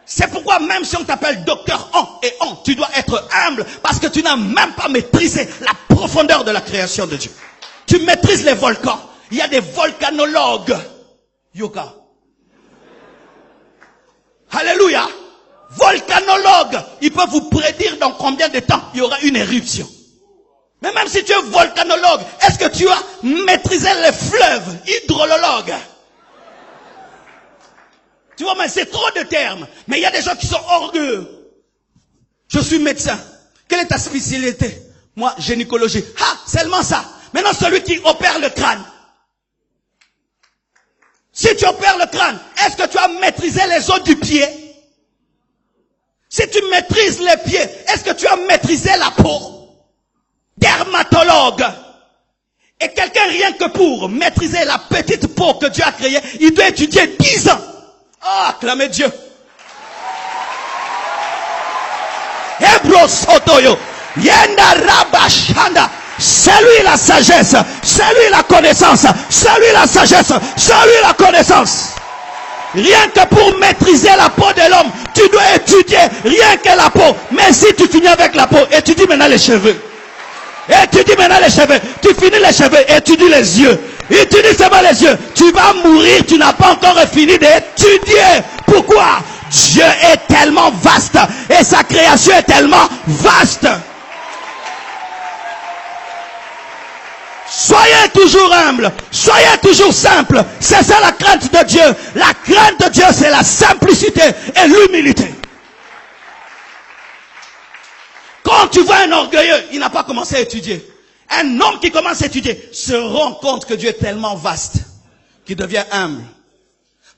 C'est pourquoi même si on t'appelle docteur en, tu dois être humble parce que tu n'as même pas maîtrisé la profondeur de la création de Dieu. Tu maîtrises les volcans. Il y a des volcanologues. Yoga. Alléluia. Volcanologues. Ils peuvent vous prédire dans combien de temps il y aura une éruption. Mais même si tu es volcanologue, est-ce que tu as maîtrisé les fleuves? Hydrologue. Tu vois, mais c'est trop de termes. Mais il y a des gens qui sont orgueilleux. Je suis médecin. Quelle est ta spécialité? Moi, gynécologie. Ah, seulement ça. Maintenant, celui qui opère le crâne. Si tu opères le crâne, est-ce que tu as maîtrisé les os du pied? Si tu maîtrises les pieds, est-ce que tu as maîtrisé la peau? Dermatologue. Et quelqu'un, rien que pour maîtriser la petite peau que Dieu a créée, il doit étudier 10 ans. Ah, acclamez Dieu. Hebro Sotoyo. Yenda Rabashanda. C'est lui la sagesse. C'est lui la connaissance. C'est lui la sagesse. C'est lui la connaissance. Rien que pour maîtriser la peau de l'homme, tu dois étudier rien que la peau. Mais si tu finis avec la peau, étudie maintenant les cheveux. Étudie maintenant les cheveux. Tu finis les cheveux, étudie les yeux. Étudie seulement les yeux. Tu vas mourir, tu n'as pas encore fini d'étudier. Pourquoi? Dieu est tellement vaste et sa création est tellement vaste. Soyez toujours humble, soyez toujours simple. C'est ça la crainte de Dieu. La crainte de Dieu, c'est la simplicité et l'humilité. Quand tu vois un orgueilleux, il n'a pas commencé à étudier. Un homme qui commence à étudier se rend compte que Dieu est tellement vaste qu'il devient humble.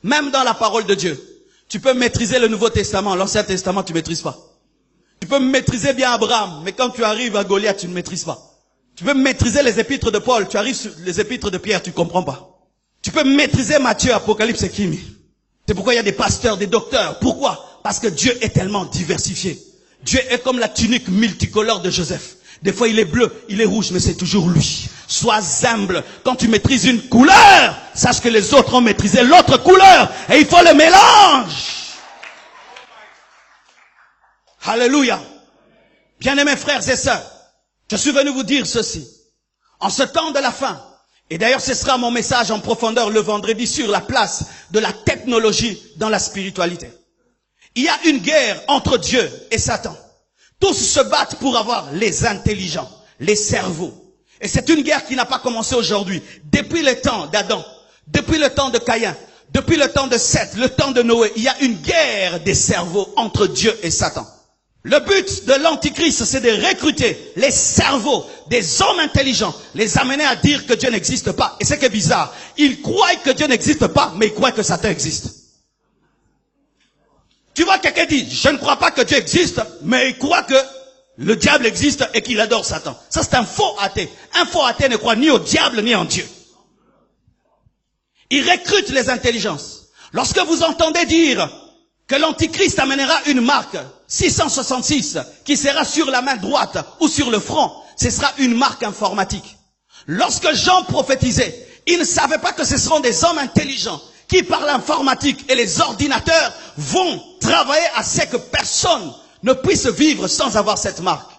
Même dans la parole de Dieu, tu peux maîtriser le Nouveau Testament, l'Ancien Testament, tu ne maîtrises pas. Tu peux maîtriser bien Abraham, mais quand tu arrives à Goliath, tu ne maîtrises pas. Tu peux maîtriser les épîtres de Paul, tu arrives sur les épîtres de Pierre, tu ne comprends pas. Tu peux maîtriser Matthieu, Apocalypse et Kimi. C'est pourquoi il y a des pasteurs, des docteurs. Pourquoi? Parce que Dieu est tellement diversifié. Dieu est comme la tunique multicolore de Joseph. Des fois il est bleu, il est rouge, mais c'est toujours lui. Sois humble. Quand tu maîtrises une couleur, sache que les autres ont maîtrisé l'autre couleur. Et il faut le mélange. Alléluia. Bien-aimés frères et sœurs, je suis venu vous dire ceci. En ce temps de la fin, et d'ailleurs ce sera mon message en profondeur le vendredi sur la place de la technologie dans la spiritualité. Il y a une guerre entre Dieu et Satan. Tous se battent pour avoir les intelligents, les cerveaux. Et c'est une guerre qui n'a pas commencé aujourd'hui. Depuis le temps d'Adam, depuis le temps de Caïn, depuis le temps de Seth, le temps de Noé, il y a une guerre des cerveaux entre Dieu et Satan. Le but de l'Antichrist, c'est de recruter les cerveaux des hommes intelligents, les amener à dire que Dieu n'existe pas. Et c'est que bizarre. Ils croient que Dieu n'existe pas, mais ils croient que Satan existe. Tu vois, quelqu'un dit, je ne crois pas que Dieu existe, mais il croit que le diable existe et qu'il adore Satan. Ça, c'est un faux athée. Un faux athée ne croit ni au diable ni en Dieu. Il recrute les intelligences. Lorsque vous entendez dire que l'Antichrist amènera une marque 666 qui sera sur la main droite ou sur le front, ce sera une marque informatique. Lorsque Jean prophétisait, il ne savait pas que ce seront des hommes intelligents qui, par l'informatique et les ordinateurs, vont travailler à ce que personne ne puisse vivre sans avoir cette marque.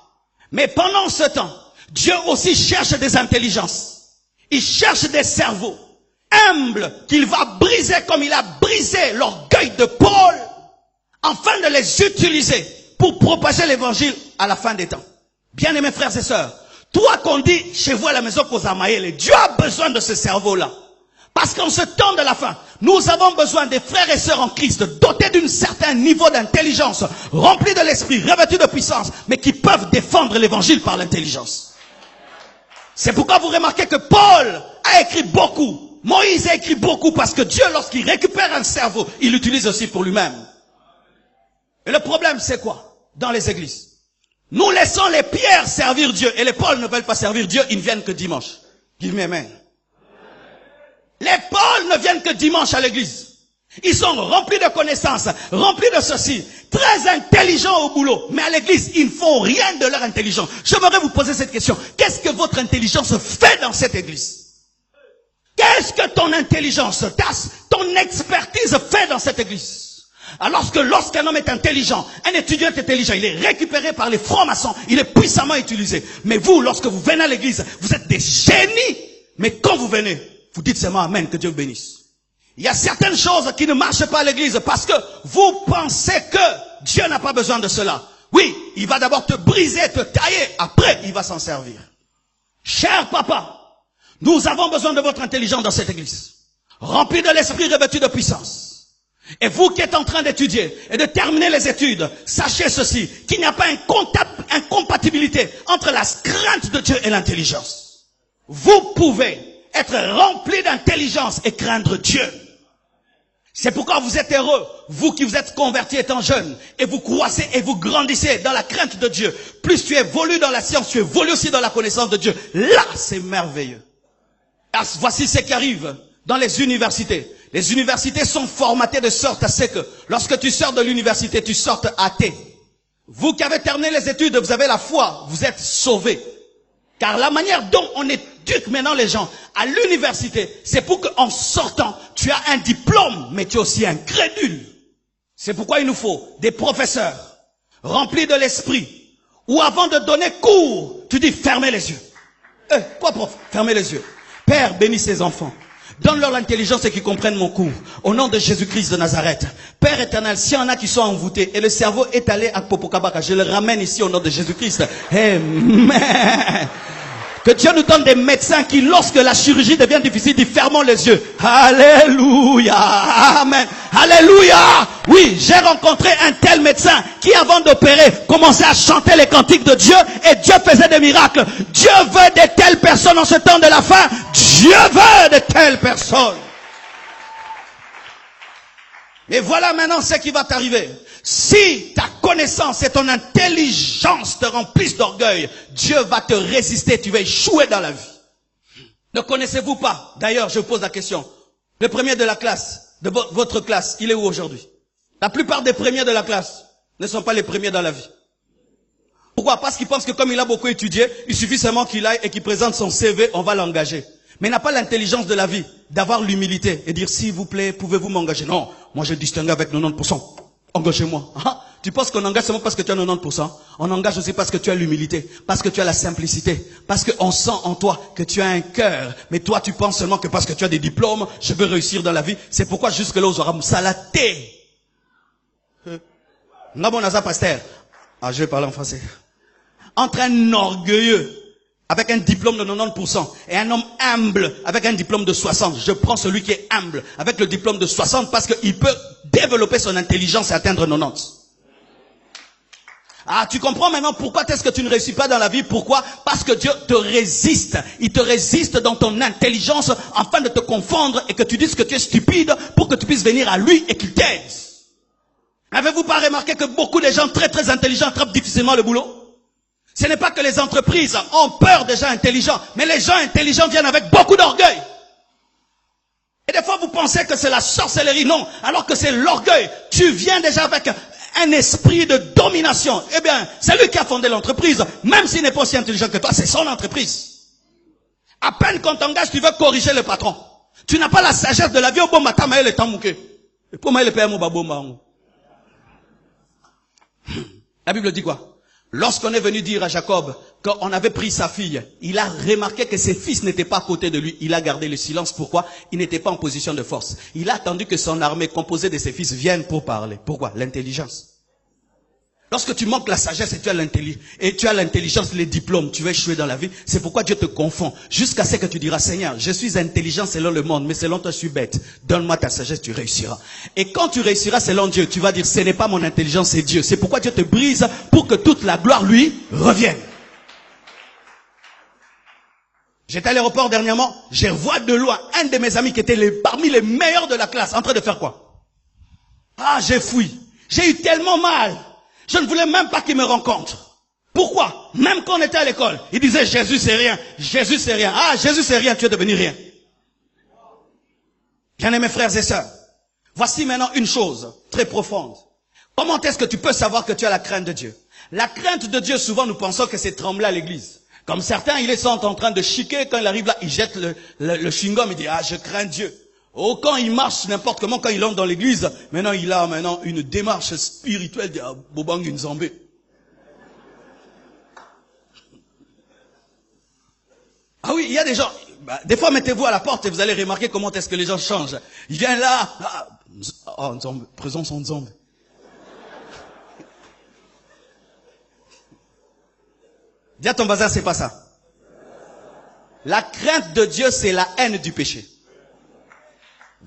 Mais pendant ce temps, Dieu aussi cherche des intelligences. Il cherche des cerveaux humbles qu'il va briser comme il a brisé l'orgueil de Paul, afin de les utiliser pour propager l'évangile à la fin des temps. Bien-aimés frères et sœurs, toi qu'on dit chez vous à la maison qu'aux Amaïles, Dieu a besoin de ce cerveau-là. Parce qu'en ce temps de la fin, nous avons besoin des frères et sœurs en Christ, dotés d'un certain niveau d'intelligence, remplis de l'esprit, revêtus de puissance, mais qui peuvent défendre l'évangile par l'intelligence. C'est pourquoi vous remarquez que Paul a écrit beaucoup. Moïse a écrit beaucoup parce que Dieu, lorsqu'il récupère un cerveau, il l'utilise aussi pour lui-même. Et le problème, c'est quoi? Dans les églises, nous laissons les pierres servir Dieu et les Pauls ne veulent pas servir Dieu, ils ne viennent que dimanche. Give me amen. Les Pauls ne viennent que dimanche à l'église. Ils sont remplis de connaissances, remplis de ceci, très intelligents au boulot. Mais à l'église, ils ne font rien de leur intelligence. J'aimerais vous poser cette question. Qu'est-ce que votre intelligence fait dans cette église? Qu'est-ce que ton intelligence, ton expertise fait dans cette église? Alors que lorsqu'un homme est intelligent, un étudiant est intelligent, il est récupéré par les francs-maçons, il est puissamment utilisé. Mais vous, lorsque vous venez à l'église, vous êtes des génies. Mais quand vous venez, vous dites seulement amen, que Dieu vous bénisse. Il y a certaines choses qui ne marchent pas à l'église parce que vous pensez que Dieu n'a pas besoin de cela. Oui, il va d'abord te briser, te tailler, après il va s'en servir. Cher papa, nous avons besoin de votre intelligence dans cette église. Rempli de l'esprit, revêtu de puissance. Et vous qui êtes en train d'étudier et de terminer les études, sachez ceci, qu'il n'y a pas incompatibilité entre la crainte de Dieu et l'intelligence. Vous pouvez être rempli d'intelligence et craindre Dieu. C'est pourquoi vous êtes heureux, vous qui vous êtes convertis étant jeunes, et vous croissez et vous grandissez dans la crainte de Dieu. Plus tu évolues dans la science, tu évolues aussi dans la connaissance de Dieu. Là, c'est merveilleux. Voici ce qui arrive dans les universités. Les universités sont formatées de sorte à ce que, lorsque tu sors de l'université, tu sortes athée. Vous qui avez terminé les études, vous avez la foi, vous êtes sauvés. Car la manière dont on éduque maintenant les gens à l'université, c'est pour qu'en sortant, tu as un diplôme, mais tu es aussi un crédule. C'est pourquoi il nous faut des professeurs remplis de l'esprit, où avant de donner cours, tu dis fermez les yeux. Quoi prof? Fermez les yeux. Père, bénis ces enfants. Donne-leur l'intelligence et qu'ils comprennent mon cours. Au nom de Jésus-Christ de Nazareth. Père éternel, s'il y en a qui sont envoûtés et le cerveau est allé à Popokabaka, je le ramène ici au nom de Jésus-Christ. Amen. Que Dieu nous donne des médecins qui, lorsque la chirurgie devient difficile, disent fermons les yeux. Alléluia. Amen. Alléluia. Oui, j'ai rencontré un tel médecin qui, avant d'opérer, commençait à chanter les cantiques de Dieu et Dieu faisait des miracles. Dieu veut de telles personnes en ce temps de la fin. Dieu veut de telles personnes. Et voilà maintenant ce qui va t'arriver. Si ta connaissance et ton intelligence te remplissent d'orgueil, Dieu va te résister, tu vas échouer dans la vie. Ne connaissez-vous pas? D'ailleurs, je vous pose la question. Le premier de la classe, de votre classe, il est où aujourd'hui? La plupart des premiers de la classe ne sont pas les premiers dans la vie. Pourquoi? Parce qu'ils pensent que comme il a beaucoup étudié, il suffit seulement qu'il aille et qu'il présente son CV, on va l'engager. Mais il n'a pas l'intelligence de la vie, d'avoir l'humilité et dire s'il vous plaît, pouvez-vous m'engager? Non, moi je distingue avec 90%. Engagez-moi. Ah, tu penses qu'on engage seulement parce que tu as 90%? On engage aussi parce que tu as l'humilité, parce que tu as la simplicité, parce qu'on sent en toi que tu as un cœur. Mais toi, tu penses seulement que parce que tu as des diplômes, je veux réussir dans la vie. C'est pourquoi jusque-là, aux aura salaté. Nabonaza pasteur. Ah, je vais parler en français. Entre un orgueilleux avec un diplôme de 90% et un homme humble avec un diplôme de 60. Je prends celui qui est humble avec le diplôme de 60 parce qu'il peut développer son intelligence et atteindre 90. Ah, tu comprends maintenant pourquoi est-ce que tu ne réussis pas dans la vie? Pourquoi? Parce que Dieu te résiste. Il te résiste dans ton intelligence afin de te confondre et que tu dises que tu es stupide pour que tu puisses venir à lui et qu'il t'aide. N'avez-vous pas remarqué que beaucoup de gens très très intelligents attrapent difficilement le boulot? Ce n'est pas que les entreprises ont peur des gens intelligents, mais les gens intelligents viennent avec beaucoup d'orgueil. Et des fois, vous pensez que c'est la sorcellerie. Non, alors que c'est l'orgueil. Tu viens déjà avec un esprit de domination. Eh bien, c'est lui qui a fondé l'entreprise. Même s'il n'est pas aussi intelligent que toi, c'est son entreprise. À peine qu'on t'engage, tu veux corriger le patron. Tu n'as pas la sagesse de la vie. Au bon matin, mais le temps mouqué. Et pour moi, le père La Bible dit quoi? Lorsqu'on est venu dire à Jacob qu'on avait pris sa fille, il a remarqué que ses fils n'étaient pas à côté de lui. Il a gardé le silence. Pourquoi? Il n'était pas en position de force. Il a attendu que son armée composée de ses fils vienne pour parler. Pourquoi? L'intelligence. Lorsque tu manques la sagesse et tu as l'intelligence, les diplômes, tu vas échouer dans la vie. C'est pourquoi Dieu te confond. Jusqu'à ce que tu diras, Seigneur, je suis intelligent selon le monde, mais selon toi, je suis bête. Donne-moi ta sagesse, tu réussiras. Et quand tu réussiras selon Dieu, tu vas dire, ce n'est pas mon intelligence, c'est Dieu. C'est pourquoi Dieu te brise pour que toute la gloire lui revienne. J'étais à l'aéroport dernièrement, je vois de loin un de mes amis qui était parmi les meilleurs de la classe, en train de faire quoi? Ah, j'ai fui. J'ai eu tellement mal. Je ne voulais même pas qu'il me rencontre. Pourquoi? Même quand on était à l'école, il disait Jésus c'est rien, Jésus c'est rien. Ah, Jésus c'est rien, tu es devenu rien. Bien aimés frères et sœurs, voici maintenant une chose très profonde. Comment est-ce que tu peux savoir que tu as la crainte de Dieu? La crainte de Dieu, souvent nous pensons que c'est trembler à l'église. Comme certains, ils sont en train de chiquer, quand il arrive là, il jette le chewing-gum, il dit ah je crains Dieu. Oh, quand il marche n'importe comment, quand il entre dans l'église, maintenant il a une démarche spirituelle de Bobang Nzambe. Ah oui, il y a des gens, des fois mettez-vous à la porte et vous allez remarquer comment est-ce que les gens changent. Il vient là, oh Nzambe, présence en Nzambe. Dis à ton voisin, c'est pas ça. La crainte de Dieu, c'est la haine du péché.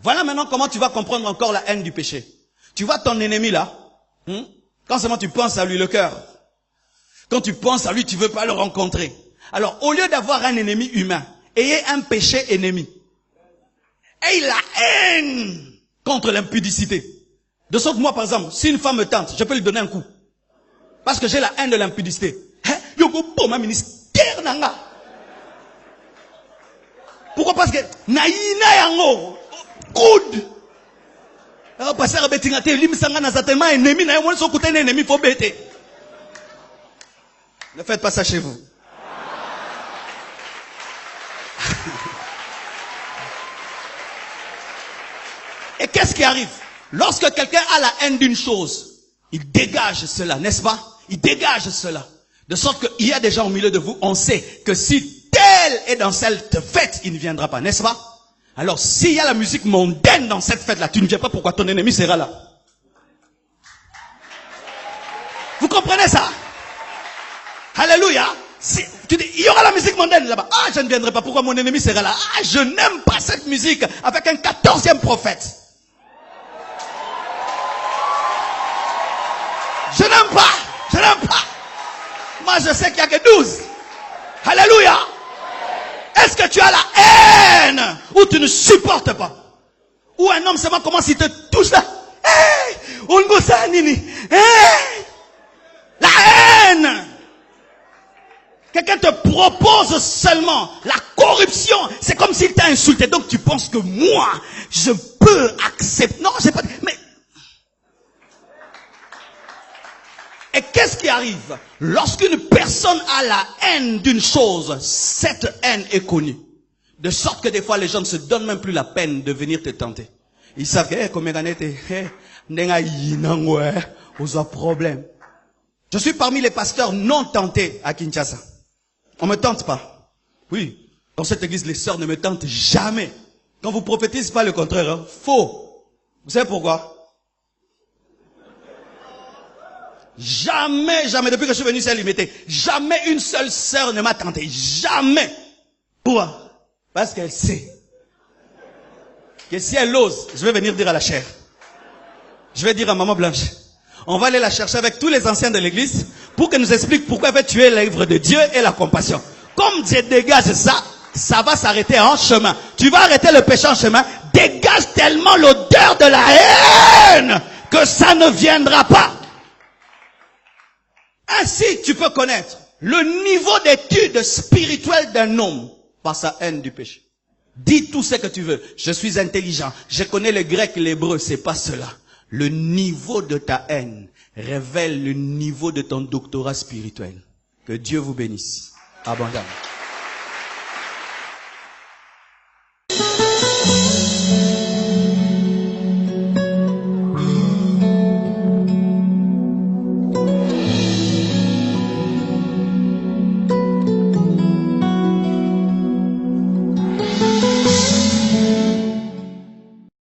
Voilà maintenant comment tu vas comprendre encore la haine du péché. Tu vois ton ennemi là, quand seulement tu penses à lui, le cœur. Quand tu penses à lui, tu veux pas le rencontrer. Alors, au lieu d'avoir un ennemi humain, ayez un péché ennemi. Ayez la haine contre l'impudicité. De sorte que moi, par exemple, si une femme me tente, je peux lui donner un coup. Parce que j'ai la haine de l'impudicité. Pourquoi? Parce que naïna yango good. Alors passer à betingate limsanga na zatema ennemi na yomoni so kutene ennemi faut bêter. Ne faites pas ça chez vous. Et qu'est-ce qui arrive? Lorsque quelqu'un a la haine d'une chose, il dégage cela, n'est-ce pas? Il dégage cela. De sorte qu'il y a des gens au milieu de vous, on sait que si tel est dans cette fête, il ne viendra pas, n'est-ce pas? Alors s'il y a la musique mondaine dans cette fête-là, tu ne viens pas, pourquoi ton ennemi sera là? Vous comprenez ça? Alléluia. Si, tu dis, il y aura la musique mondaine là-bas. Ah, je ne viendrai pas, pourquoi mon ennemi sera là? Ah, je n'aime pas cette musique avec un 14e prophète. Je n'aime pas. Je n'aime pas. Moi, je sais qu'il n'y a que 12. Alléluia. Est-ce que tu as la haine ou tu ne supportes pas? Ou un homme seulement commence, il te touche là. Hey, hey, la haine. Quelqu'un te propose seulement la corruption. C'est comme s'il t'a insulté. Donc tu penses que moi, je peux accepter. Non, j'ai pas. Mais et qu'est-ce qui arrive? Lorsqu'une personne a la haine d'une chose, cette haine est connue. De sorte que des fois, les gens ne se donnent même plus la peine de venir te tenter. Ils savent que, problème. Je suis parmi les pasteurs non tentés à Kinshasa. On me tente pas. Oui. Dans cette église, les sœurs ne me tentent jamais. Quand vous prophétisez pas le contraire, hein, faux. Vous savez pourquoi? Jamais, jamais, depuis que je suis venu c'est limité, jamais une seule sœur ne m'a tenté. Jamais. Pourquoi? Parce qu'elle sait que si elle ose, je vais venir dire à la chair. Je vais dire à Maman Blanche. On va aller la chercher avec tous les anciens de l'église pour qu'elle nous explique pourquoi elle veut tuer l'œuvre de Dieu et la compassion. Comme Dieu dégage ça, ça va s'arrêter en chemin. Tu vas arrêter le péché en chemin. Dégage tellement l'odeur de la haine que ça ne viendra pas. Ainsi, tu peux connaître le niveau d'étude spirituelle d'un homme par sa haine du péché. Dis tout ce que tu veux. Je suis intelligent. Je connais le grec et l'hébreu. C'est pas cela. Le niveau de ta haine révèle le niveau de ton doctorat spirituel. Que Dieu vous bénisse abondamment.